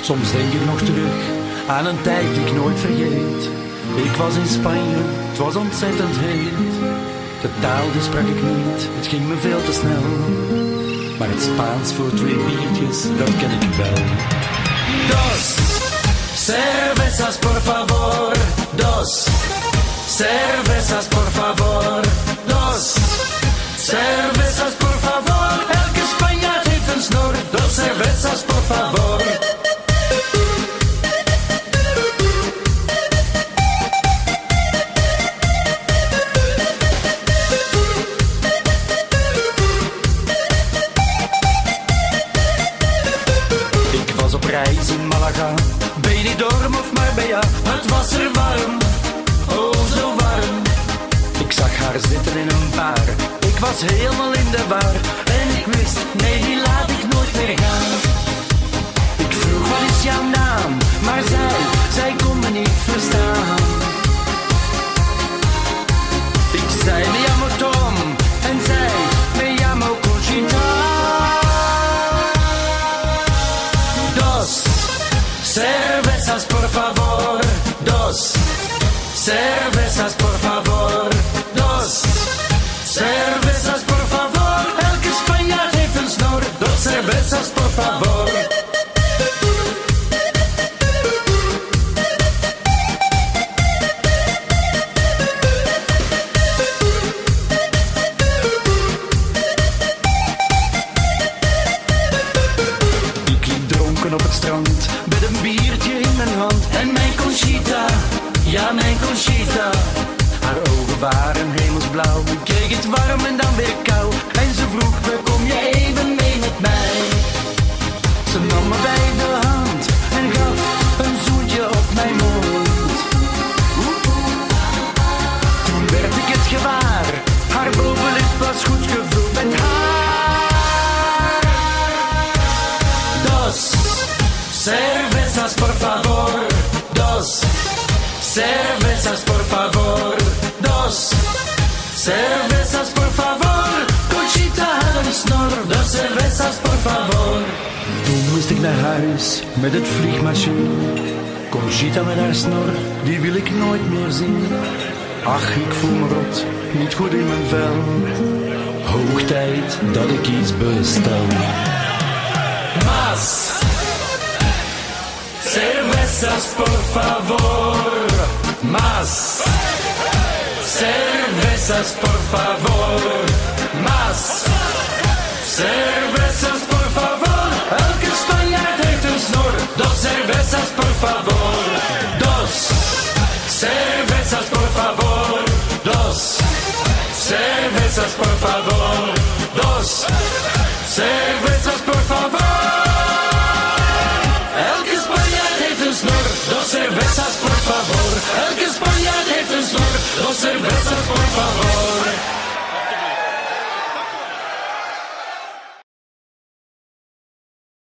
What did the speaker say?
Soms denk ik nog terug aan een tijd die ik nooit vergeet. Ik was in Spanje, het was ontzettend heet. De taal die sprak ik niet, het ging me veel te snel. Maar het Spaans voor 2 biertjes, dat ken ik wel. Dos cervezas por favor, dos cervezas por favor, dos cervezas por favor. Elke Spanjaard heeft een snor, dos cervezas por favor. Reis in Malaga, Benidorm of Marbella, het was er warm, oh zo warm. Ik zag haar zitten in een bar, ik was helemaal in de war. En ik wist, nee die laat ik nooit meer gaan. Ik vroeg wat is jouw naam, maar zij kon me niet verstaan. Ik zei me llamo Tom, en zij me llamo Conchita. Cervezas por favor, dos cervezas por favor, dos cervezas por favor. Elke Spanjaard heeft een snor, dos cervezas por favor. Ik liep dronken op het strand, met een biertje in mijn hand. En mijn Conchita, ja mijn Conchita. Haar ogen waren hemelsblauw. Ik kreeg het warm en dan weer kou. En ze vroeg me, kom je even mee met mij? Ze nam me bij de hand en gaf een zoentje op mijn mond. Toen werd ik het gewaar, haar bovenlip was goed gevuld met haar. Dos cervezas por favor, dos cervezas por favor, dos cervezas por favor. Conchita had een snor, dos cervezas por favor. Toen moest ik naar huis met het vliegmachine. Conchita met haar snor, die wil ik nooit meer zien. Ach, ik voel me rot, niet goed in mijn vel. Hoog tijd dat ik iets bestel. Mas cervezas por favor, más cervezas por favor, más cervezas por favor. Elke Spanjaard heeft een snor, dos cervezas por favor, dos cervezas por favor, dos cervezas por favor, dos cervezas por favor. Dos cervezas por favor, elke Spanjaard heeft een snor, dos cervezas